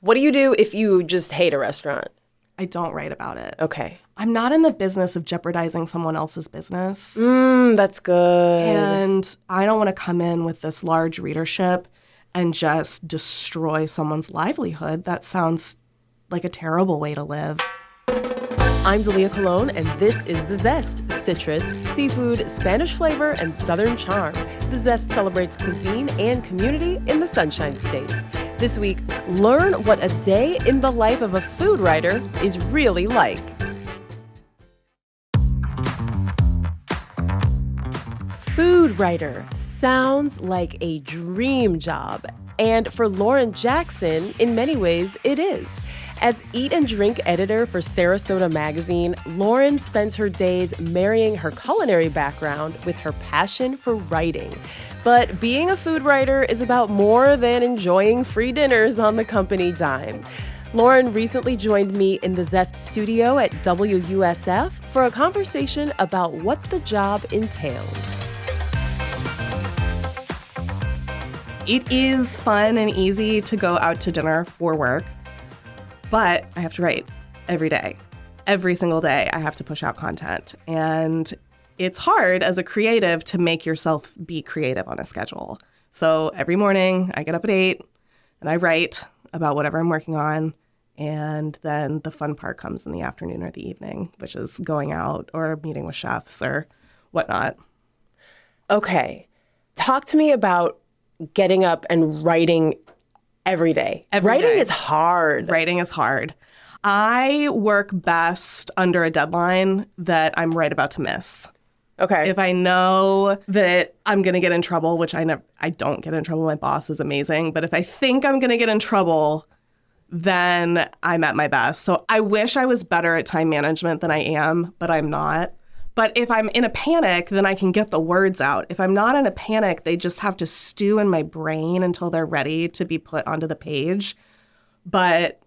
What do you do if you just hate a restaurant? I don't write about it. Okay. I'm not in the business of jeopardizing someone else's business. That's good. And I don't want to come in with this large readership and just destroy someone's livelihood. That sounds like a terrible way to live. I'm Dalia Colon, and this is The Zest. Citrus, seafood, Spanish flavor, and Southern charm. The Zest celebrates cuisine and community in the Sunshine State. This week, learn what a day in the life of a food writer is really like. Food writer sounds like a dream job. And for Lauren Jackson, in many ways, it is. As eat and drink editor for Sarasota Magazine, Lauren spends her days marrying her culinary background with her passion for writing. But being a food writer is about more than enjoying free dinners on the company dime. Lauren recently joined me in the Zest studio at WUSF for a conversation about what the job entails. It is fun and easy to go out to dinner for work, but I have to write every day. Every single day, I have to push out content. And it's hard as a creative to make yourself be creative on a schedule. So every morning, I get up at 8 and I write about whatever I'm working on. And then the fun part comes in the afternoon or the evening, which is going out or meeting with chefs or whatnot. Okay. Talk to me about getting up and writing every day. Writing is hard. Writing is hard. I work best under a deadline that I'm right about to miss. Okay. If I know that I'm going to get in trouble, which I don't get in trouble. My boss is amazing. But if I think I'm going to get in trouble, then I'm at my best. So I wish I was better at time management than I am, but I'm not. But if I'm in a panic, then I can get the words out. If I'm not in a panic, they just have to stew in my brain until they're ready to be put onto the page. But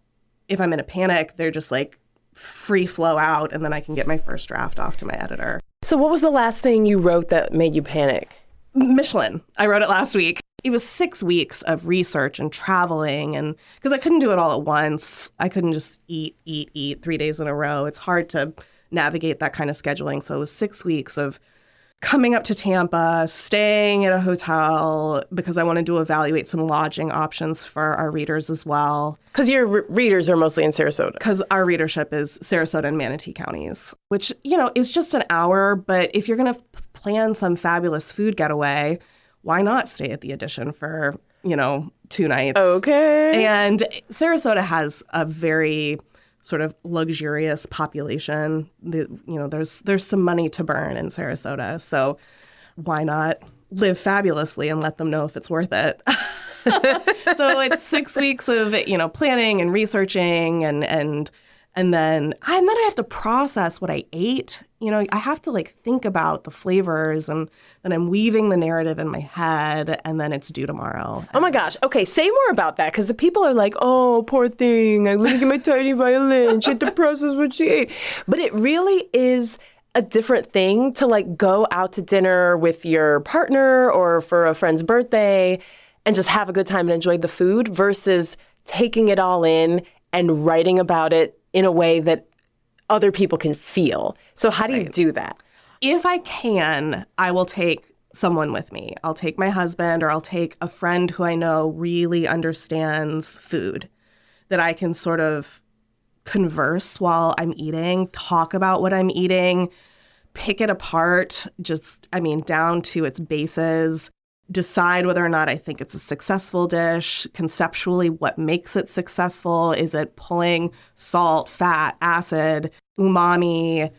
if I'm in a panic, they're just like free flow out, and then I can get my first draft off to my editor. So what was the last thing you wrote that made you panic? Michelin. I wrote it last week. It was 6 weeks of research and traveling, and because I couldn't do it all at once. I couldn't just eat 3 days in a row. It's hard to navigate that kind of scheduling. So it was 6 weeks of coming up to Tampa, staying at a hotel because I wanted to evaluate some lodging options for our readers as well. Because your readers are mostly in Sarasota. Because our readership is Sarasota and Manatee counties, which, is just an hour. But if you're going to plan some fabulous food getaway, why not stay at the Edition for, 2 nights? Okay. And Sarasota has a very sort of luxurious population. There's some money to burn in Sarasota. So why not live fabulously and let them know if it's worth it? So it's 6 weeks of, planning and researching and then I have to process what I ate. I have to think about the flavors, and then I'm weaving the narrative in my head, and then it's due tomorrow. Oh my gosh. Okay, say more about that, because the people are like, oh, poor thing. I'm living in my tiny violin. She had to process what she ate. But it really is a different thing to go out to dinner with your partner or for a friend's birthday and just have a good time and enjoy the food versus taking it all in and writing about it in a way that other people can feel. So how do you do that? If I can, I will take someone with me. I'll take my husband, or I'll take a friend who I know really understands food, that I can sort of converse while I'm eating, talk about what I'm eating, pick it apart, down to its bases, decide whether or not I think it's a successful dish, conceptually what makes it successful. Is it pulling salt, fat, acid, umami?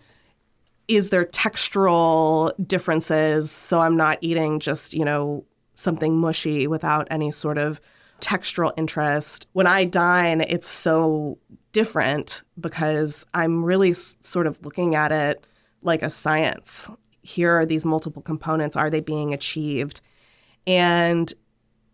Is there textural differences? So I'm not eating just, something mushy without any sort of textural interest. When I dine, it's so different because I'm really sort of looking at it like a science. Here are these multiple components. Are they being achieved? And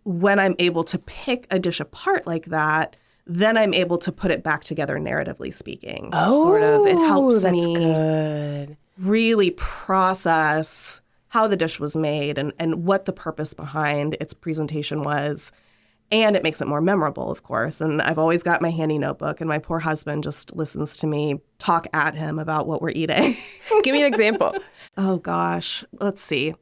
when I'm able to pick a dish apart like that, then I'm able to put it back together narratively speaking. It helps me really process how the dish was made and what the purpose behind its presentation was. And it makes it more memorable, of course. And I've always got my handy notebook, and my poor husband just listens to me talk at him about what we're eating. Give me an example. Oh, gosh. Let's see.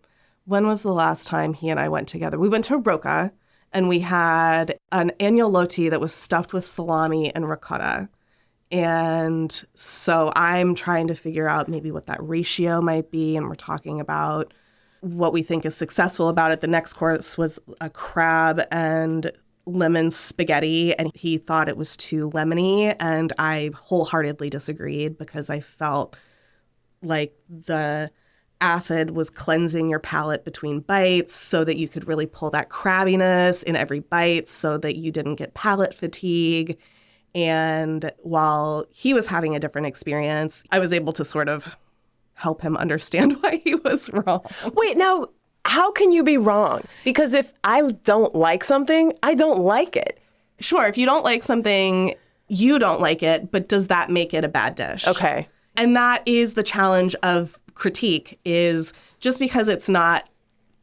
When was the last time he and I went together? We went to Roca, and we had an agnolotti that was stuffed with salami and ricotta. And so I'm trying to figure out maybe what that ratio might be, and we're talking about what we think is successful about it. The next course was a crab and lemon spaghetti, and he thought it was too lemony, and I wholeheartedly disagreed because I felt like the acid was cleansing your palate between bites so that you could really pull that crabbiness in every bite so that you didn't get palate fatigue. And while he was having a different experience, I was able to sort of help him understand why he was wrong. Wait, now, how can you be wrong? Because if I don't like something, I don't like it. Sure, if you don't like something, you don't like it, but does that make it a bad dish? Okay. And that is the challenge of critique, is just because it's not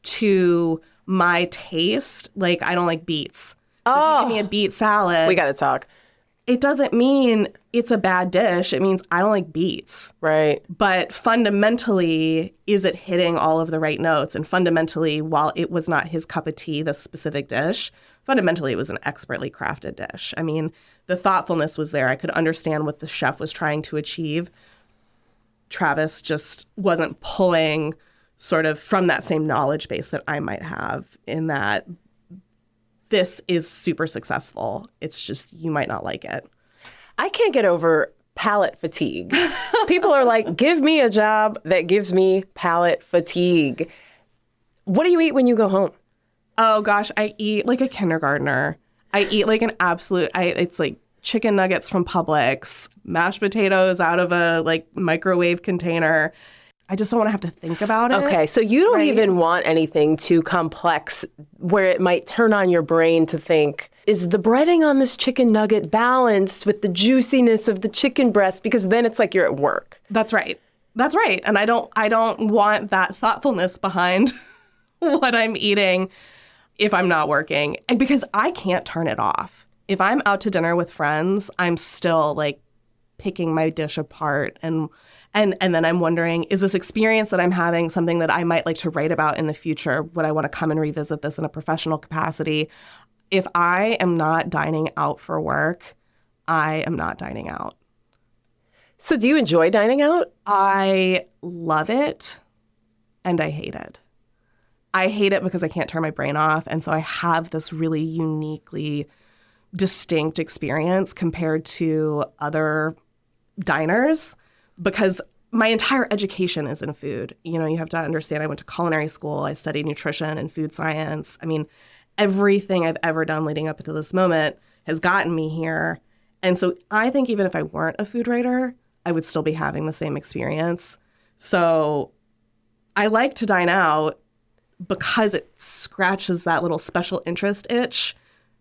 to my taste, like I don't like beets. So if you give me a beet salad, we got to talk. It doesn't mean it's a bad dish. It means I don't like beets. Right. But fundamentally, is it hitting all of the right notes? And fundamentally, while it was not his cup of tea, this specific dish, fundamentally it was an expertly crafted dish. I mean, the thoughtfulness was there. I could understand what the chef was trying to achieve. Travis just wasn't pulling sort of from that same knowledge base that I might have, in that this is super successful. It's just you might not like it. I can't get over palate fatigue. People are like, give me a job that gives me palate fatigue. What do you eat when you go home? Oh, gosh, I eat like a kindergartner. I eat like an absolute, it's like chicken nuggets from Publix, mashed potatoes out of a like microwave container. I just don't want to have to think about it. Okay, so you don't even want anything too complex where it might turn on your brain to think, is the breading on this chicken nugget balanced with the juiciness of the chicken breast? Because then it's like you're at work. That's right. That's right. And I don't want that thoughtfulness behind what I'm eating if I'm not working. And because I can't turn it off. If I'm out to dinner with friends, I'm still like picking my dish apart and then I'm wondering, is this experience that I'm having something that I might like to write about in the future? Would I want to come and revisit this in a professional capacity? If I am not dining out for work, I am not dining out. So do you enjoy dining out? I love it and I hate it. I hate it because I can't turn my brain off. And so I have this really uniquely distinct experience compared to other diners, because my entire education is in food. You know, you have to understand, I went to culinary school. I studied nutrition and food science. I mean, everything I've ever done leading up to this moment has gotten me here. And so I think even if I weren't a food writer, I would still be having the same experience. So I like to dine out because it scratches that little special interest itch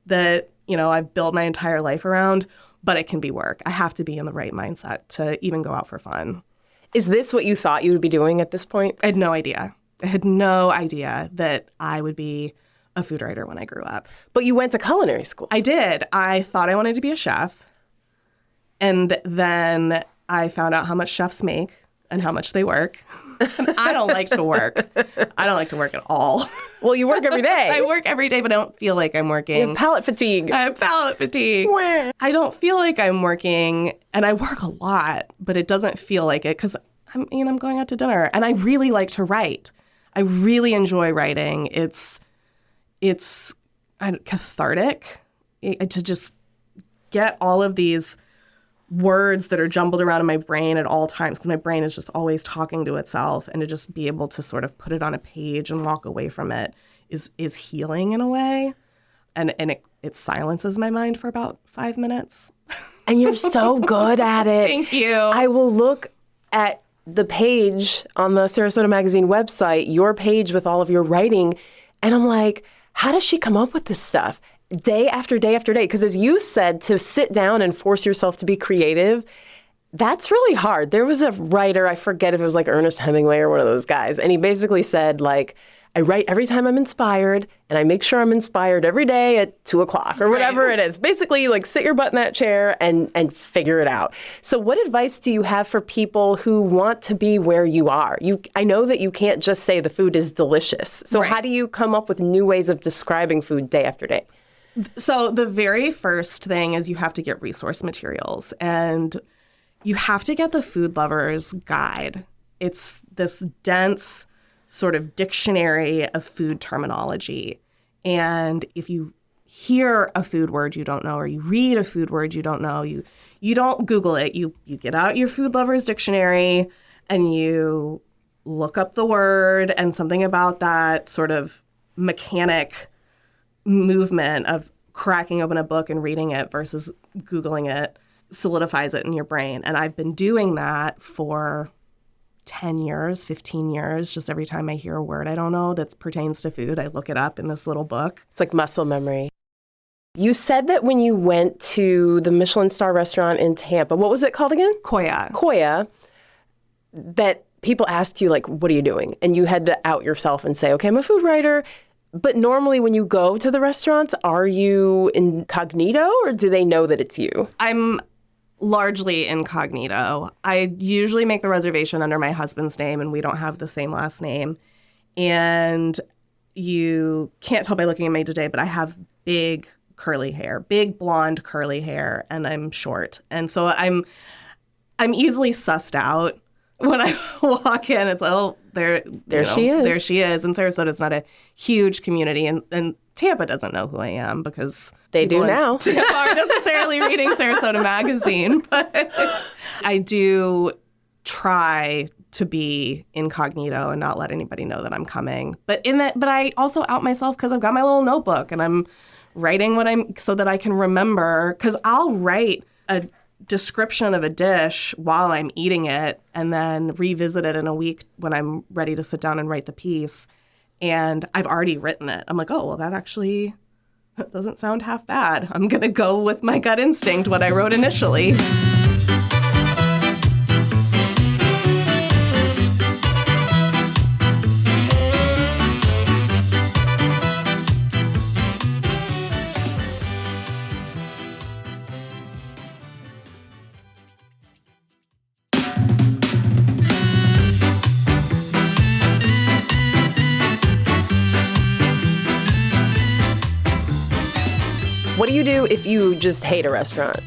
that, you know, I've built my entire life around. But it can be work. I have to be in the right mindset to even go out for fun. Is this what you thought you would be doing at this point? I had no idea. I had no idea that I would be a food writer when I grew up. But you went to culinary school. I did. I thought I wanted to be a chef. And then I found out how much chefs make and how much they work. And I don't like to work. I don't like to work at all. Well, you work every day. I work every day, but I don't feel like I'm working. You have palate fatigue. I have palate fatigue. I don't feel like I'm working, and I work a lot, but it doesn't feel like it because I'm going out to dinner, and I really like to write. I really enjoy writing. It's cathartic to just get all of these words that are jumbled around in my brain at all times, because my brain is just always talking to itself, and to just be able to sort of put it on a page and walk away from it is healing in a way. And it silences my mind for about 5 minutes. And you're so good at it. Thank you. I will look at the page on the Sarasota Magazine website, your page with all of your writing, and I'm like, how does she come up with this stuff? Day after day after day, because as you said, to sit down and force yourself to be creative, that's really hard. There was a writer, I forget if it was like Ernest Hemingway or one of those guys, and he basically said, like, I write every time I'm inspired, and I make sure I'm inspired every day at 2 o'clock or whatever it is. Basically, like sit your butt in that chair and figure it out. So what advice do you have for people who want to be where you are? I know that you can't just say the food is delicious. So how do you come up with new ways of describing food day after day? So the very first thing is you have to get resource materials, and you have to get the Food Lover's Guide. It's this dense sort of dictionary of food terminology. And if you hear a food word you don't know, or you read a food word you don't know, you don't Google it. You get out your Food Lover's Dictionary and you look up the word, and something about that sort of mechanic movement of cracking open a book and reading it versus Googling it solidifies it in your brain. And I've been doing that for 10 years, 15 years. Just every time I hear a word I don't know that pertains to food, I look it up in this little book. It's like muscle memory. You said that when you went to the Michelin star restaurant in Tampa, what was it called again? Koya, that people asked you, like, what are you doing? And you had to out yourself and say, okay, I'm a food writer. But normally when you go to the restaurants, are you incognito, or do they know that it's you? I'm largely incognito. I usually make the reservation under my husband's name, and we don't have the same last name. And you can't tell by looking at me today, but I have big curly hair, big blonde curly hair, and I'm short. And so I'm easily sussed out when I walk in. It's there she is. There she is. And Sarasota's not a huge community, and Tampa doesn't know who I am because they do now. Tampa aren't necessarily reading Sarasota Magazine, but I do try to be incognito and not let anybody know that I'm coming. But I also out myself because I've got my little notebook and I'm writing so that I can remember, because I'll write a description of a dish while I'm eating it and then revisit it in a week when I'm ready to sit down and write the piece. And I've already written it. I'm like, oh, well, that actually doesn't sound half bad. I'm going to go with my gut instinct, what I wrote initially. What do you do if you just hate a restaurant?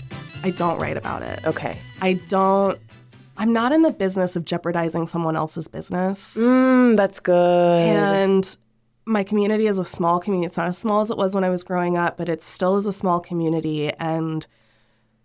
I don't write about it. Okay. I'm not in the business of jeopardizing someone else's business. That's good. And my community is a small community. It's not as small as it was when I was growing up, but it still is a small community. And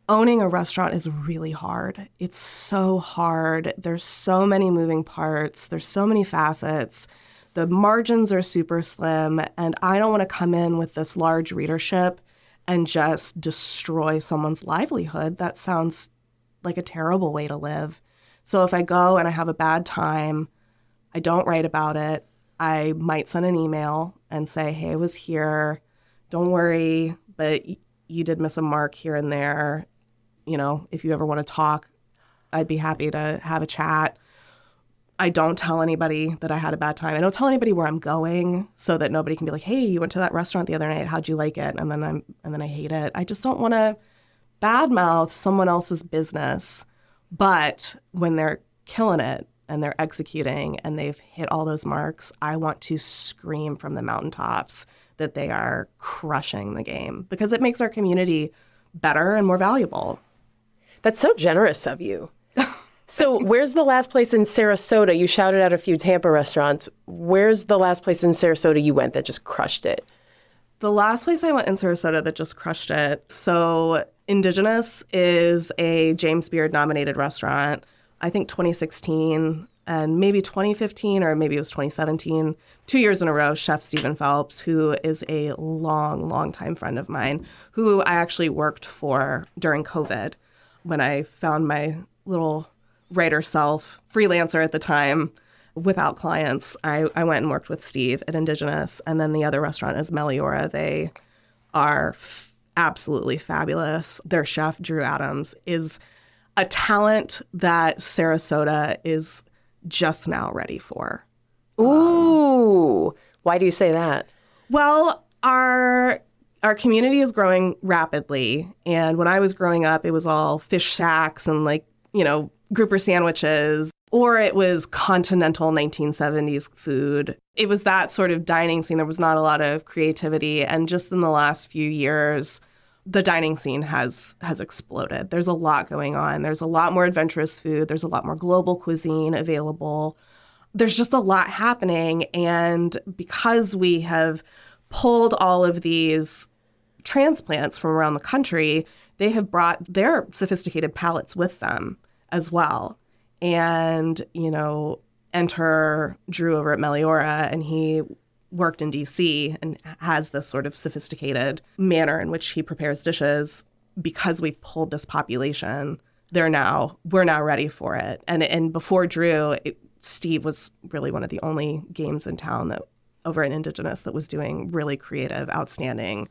owning a restaurant is really hard. It's so hard. There's so many moving parts. There's so many facets. The margins are super slim. And I don't want to come in with this large readership and just destroy someone's livelihood. That sounds like a terrible way to live. So if I go and I have a bad time, I don't write about it. I might send an email and say, hey, I was here. Don't worry, but you did miss a mark here and there. You know, if you ever want to talk, I'd be happy to have a chat. I don't tell anybody that I had a bad time. I don't tell anybody where I'm going so that nobody can be like, hey, you went to that restaurant the other night. How'd you like it? And then I hate it. I just don't want to badmouth someone else's business. But when they're killing it and they're executing and they've hit all those marks, I want to scream from the mountaintops that they are crushing the game, because it makes our community better and more valuable. That's so generous of you. So where's the last place in Sarasota? You shouted out a few Tampa restaurants. Where's the last place in Sarasota you went that just crushed it? The last place I went in Sarasota that just crushed it. So Indigenous is a James Beard nominated restaurant. I think 2016 and maybe 2015 or maybe it was 2017. 2 years in a row, Chef Stephen Phelps, who is a long time friend of mine, who I actually worked for during COVID when I found my little writer self, freelancer at the time, without clients. I went and worked with Steve at Indigenous, and then the other restaurant is Meliora. They are absolutely fabulous. Their chef, Drew Adams, is a talent that Sarasota is just now ready for. Ooh, Why do you say that? Well, our community is growing rapidly. And when I was growing up, it was all fish shacks and grouper sandwiches, or it was continental 1970s food. It was that sort of dining scene. There was not a lot of creativity. And just in the last few years, the dining scene has exploded. There's a lot going on. There's a lot more adventurous food. There's a lot more global cuisine available. There's just a lot happening. And because we have pulled all of these transplants from around the country, they have brought their sophisticated palates with them as well. And, enter Drew over at Meliora, and he worked in D.C. and has this sort of sophisticated manner in which he prepares dishes. Because we've pulled this population, we're now ready for it. And before Drew, Steve was really one of the only games in town that over at Indigenous that was doing really creative, outstanding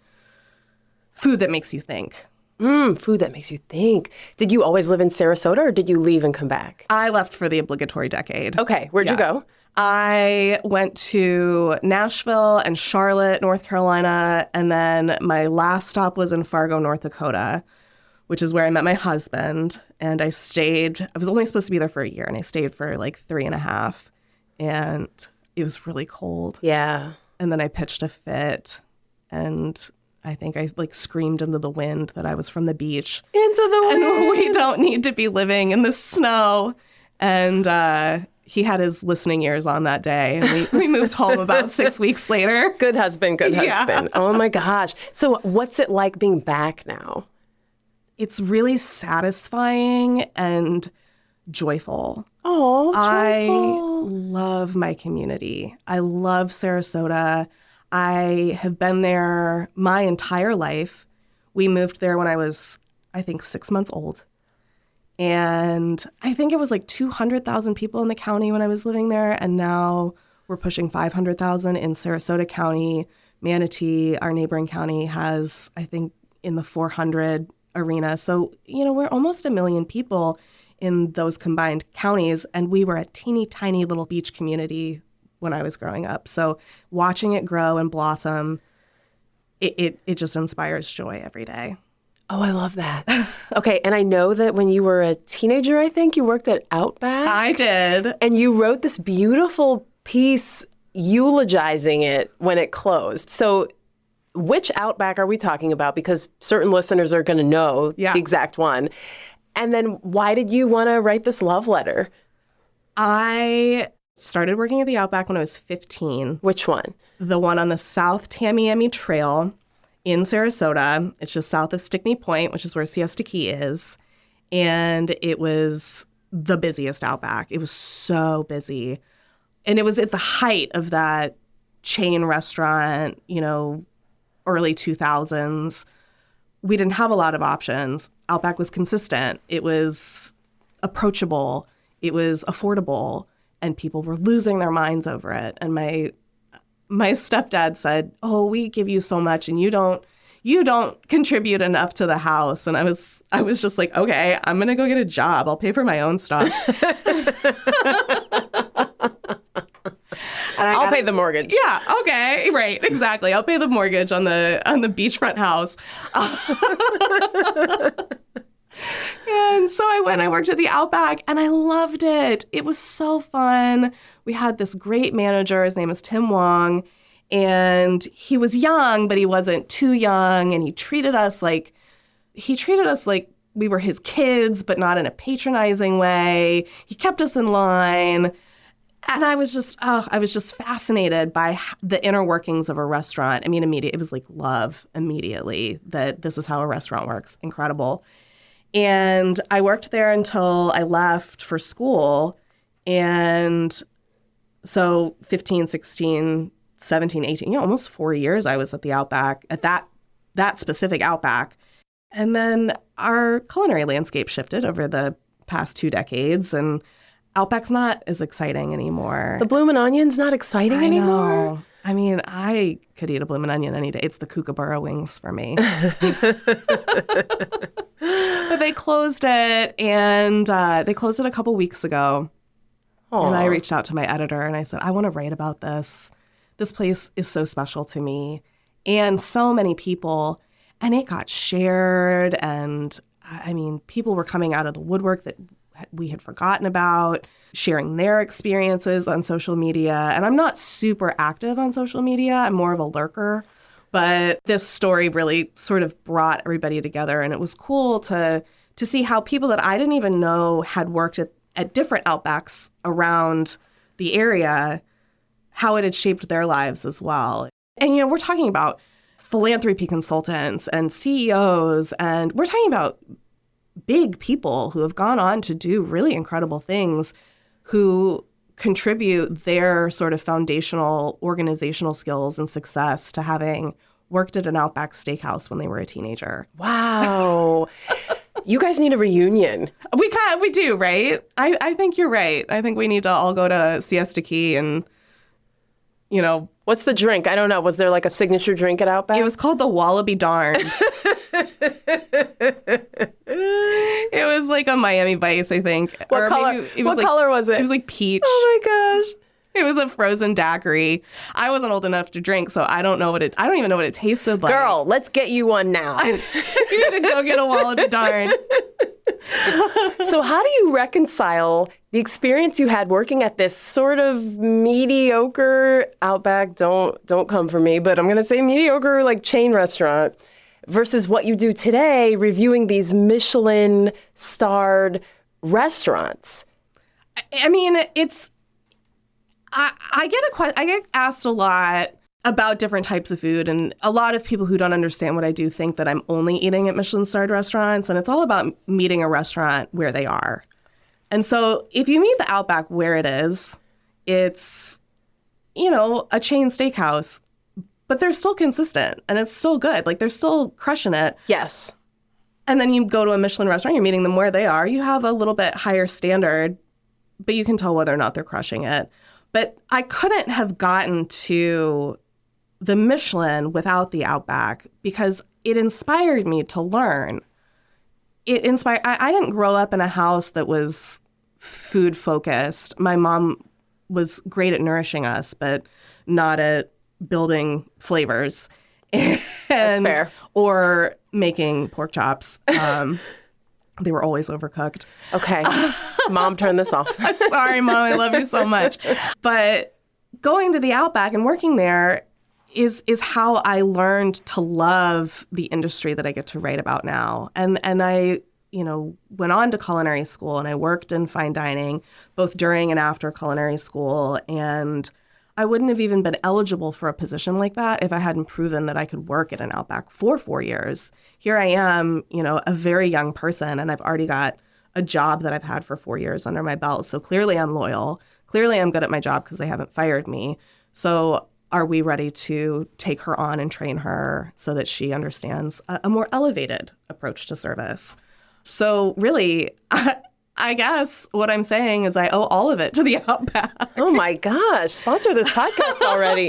food that makes you think. Food that makes you think. Did you always live in Sarasota, or did you leave and come back? I left for the obligatory decade. Okay, where'd you go? I went to Nashville and Charlotte, North Carolina, and then my last stop was in Fargo, North Dakota, which is where I met my husband. And I was only supposed to be there for a year, and I stayed for like 3.5. And it was really cold. Yeah. And then I pitched a fit, and I think I screamed into the wind that I was from the beach. Into the wind. And we don't need to be living in the snow. And he had his listening ears on that day. And we moved home about 6 weeks later. Good husband, good husband. Yeah. Oh my gosh. So what's it like being back now? It's really satisfying and joyful. Oh, joyful. I love my community. I love Sarasota. I have been there my entire life. We moved there when I was, I think, 6 months old. And I think it was like 200,000 people in the county when I was living there. And now we're pushing 500,000 in Sarasota County. Manatee, our neighboring county, has, I think, in the 400 arena. So, we're almost 1 million people in those combined counties. And we were a teeny tiny little beach community when I was growing up. So watching it grow and blossom, it just inspires joy every day. Oh, I love that. Okay, and I know that when you were a teenager, I think you worked at Outback. I did. And you wrote this beautiful piece eulogizing it when it closed. So which Outback are we talking about? Because certain listeners are going to know the exact one. And then why did you want to write this love letter? I started working at the Outback when I was 15. Which one? The one on the South Tamiami Trail in Sarasota. It's just south of Stickney Point, which is where Siesta Key is. And it was the busiest Outback. It was so busy. And it was at the height of that chain restaurant, early 2000s. We didn't have a lot of options. Outback was consistent. It was approachable. It was affordable. And people were losing their minds over it. And my stepdad said, "Oh, we give you so much, and you don't contribute enough to the house." And I was just like, "Okay, I'm gonna go get a job. I'll pay for my own stuff." I'll pay the mortgage. Yeah. Okay. Right. Exactly. I'll pay the mortgage on the beachfront house. And so I worked at the Outback, and I loved it. It was so fun. We had this great manager. His name is Tim Wong, and he was young, but he wasn't too young. And he treated us like we were his kids, but not in a patronizing way. He kept us in line. And I was just fascinated by the inner workings of a restaurant. I mean, it was like love immediately that this is how a restaurant works. Incredible. And I worked there until I left for school. And so 15, 16, 17, 18, almost 4 years I was at the Outback, at that specific Outback. And then our culinary landscape shifted over the past 2 decades, and Outback's not as exciting anymore. The bloomin' onion's not exciting anymore? Know. I mean, I could eat a bloomin' onion any day. It's the kookaburra wings for me. But they closed it, and they closed it a couple weeks ago. Aww. And I reached out to my editor, and I said, "I want to write about this. this place is so special to me. And so many people, and it got shared. And I mean, people were coming out of the woodwork that we had forgotten about, sharing their experiences on social media. And I'm not super active on social media. I'm more of a lurker. But this story really sort of brought everybody together. And it was cool to see how people that I didn't even know had worked at different Outbacks around the area, how it had shaped their lives as well. And, we're talking about philanthropy consultants and CEOs, and we're talking about big people who have gone on to do really incredible things, who contribute their sort of foundational organizational skills and success to having worked at an Outback Steakhouse when they were a teenager. Wow. You guys need a reunion. We do, right? I think you're right. I think we need to all go to Siesta Key and, What's the drink? I don't know. Was there like a signature drink at Outback? It was called the Wallaby Darn. It was like a Miami Vice, I think. What color? What color was it? It was like peach. Oh my gosh. It was a frozen daiquiri. I wasn't old enough to drink, so I don't even know what it tasted like. Girl, let's get you one now. You need to go get a Wallaby Darn. So how do you reconcile the experience you had working at this sort of mediocre Outback, don't come for me, but I'm going to say mediocre like chain restaurant, versus what you do today reviewing these Michelin-starred restaurants? I mean, I get asked a lot about different types of food, and a lot of people who don't understand what I do think that I'm only eating at Michelin-starred restaurants, and it's all about meeting a restaurant where they are. And so if you meet the Outback where it is, it's, a chain steakhouse, but they're still consistent, and it's still good. Like, they're still crushing it. Yes. And then you go to a Michelin restaurant, you're meeting them where they are. You have a little bit higher standard, but you can tell whether or not they're crushing it. But I couldn't have gotten to the Michelin without the Outback because it inspired me to learn. I didn't grow up in a house that was food focused. My mom was great at nourishing us, but not at building flavors. That's fair. Or making pork chops. They were always overcooked. Okay. Mom, turn this off. Sorry, Mom. I love you so much. But going to the Outback and working there is how I learned to love the industry that I get to write about now. And I, went on to culinary school, and I worked in fine dining both during and after culinary school. And I wouldn't have even been eligible for a position like that if I hadn't proven that I could work at an Outback for 4 years. Here I am, a very young person, and I've already got a job that I've had for 4 years under my belt. So clearly I'm loyal. Clearly I'm good at my job because they haven't fired me. So are we ready to take her on and train her so that she understands a more elevated approach to service? So really, I guess what I'm saying is I owe all of it to the Outback. Oh my gosh, sponsor this podcast already.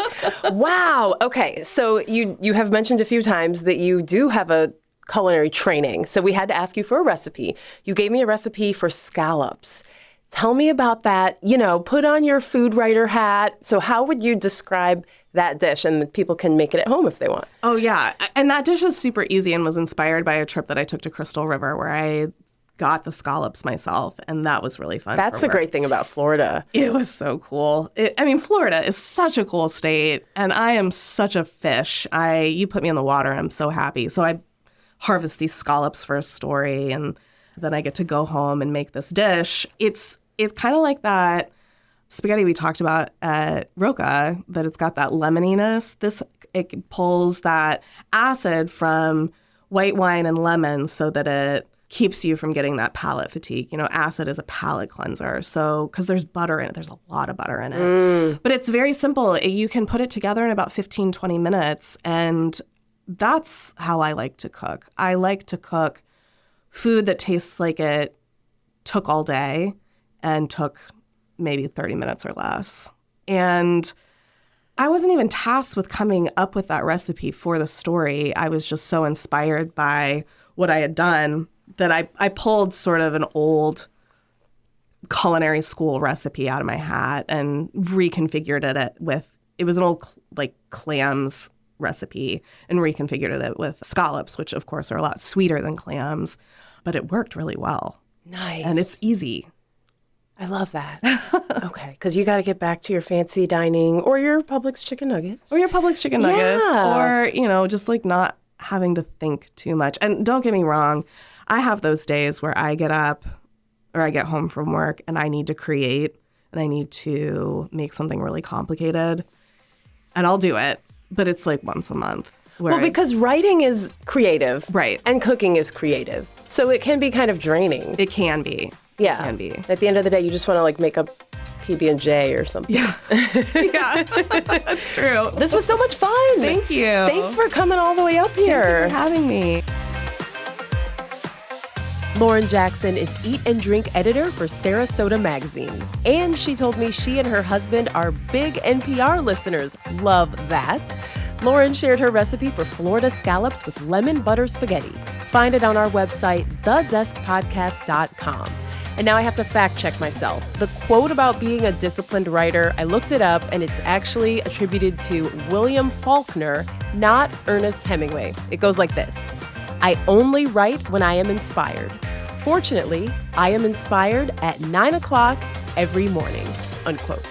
Wow. Okay, so you have mentioned a few times that you do have a culinary training. So we had to ask you for a recipe. You gave me a recipe for scallops. Tell me about that. Put on your food writer hat. So how would you describe that dish? And people can make it at home if they want. Oh, yeah. And that dish is super easy and was inspired by a trip that I took to Crystal River where I got the scallops myself, and that was really fun. That's the great thing about Florida. It was so cool. Florida is such a cool state, and I am such a fish. You put me in the water, and I'm so happy. So I harvest these scallops for a story, and then I get to go home and make this dish. It's kind of like that spaghetti we talked about at Roca, that it's got that lemoniness. It pulls that acid from white wine and lemon so that it keeps you from getting that palate fatigue. Acid is a palate cleanser. So, because there's butter in it, there's a lot of butter in it. But it's very simple. You can put it together in about 15, 20 minutes. And that's how I like to cook. I like to cook food that tastes like it took all day and took maybe 30 minutes or less. And I wasn't even tasked with coming up with that recipe for the story. I was just so inspired by what I had done that I pulled sort of an old culinary school recipe out of my hat and reconfigured it with it was an old like clams recipe and reconfigured it with scallops, which of course are a lot sweeter than clams, but it worked really well. Nice. And it's easy. I love that. Okay, because you got to get back to your fancy dining or your Publix chicken nuggets. Or your Publix chicken nuggets, Yeah. or, you know, just like not having to think too much. And don't get me wrong, I have those days where I get up or I get home from work and I need to create and I need to make something really complicated. And I'll do it, but it's like once a month. Well, because writing is creative. Right. And cooking is creative. So it can be kind of draining. It can be. Yeah. It can be. At the end of the day, you just want to like make a PB&J or something. Yeah. Yeah. That's true. This was so much fun. Thank you. Thanks for coming all the way up here. Thank you for having me. Lauren Jackson is Eat and Drink editor for Sarasota Magazine. And she told me she and her husband are big NPR listeners. Love that. Lauren shared her recipe for Florida scallops with lemon butter spaghetti. Find it on our website, thezestpodcast.com. And now I have to fact check myself. The quote about being a disciplined writer, I looked it up, and it's actually attributed to William Faulkner, not Ernest Hemingway. It goes like this: I only write when I am inspired. Fortunately, I am inspired at 9 o'clock every morning, unquote.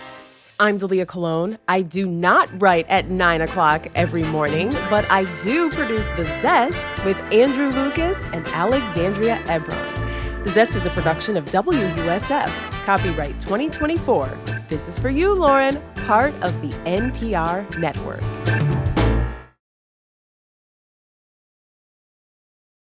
I'm Dalia Colon. I do not write at 9 o'clock every morning, but I do produce The Zest with Andrew Lucas and Alexandria Ebron. The Zest is a production of WUSF. Copyright 2024. This is for you, Lauren, part of the NPR network.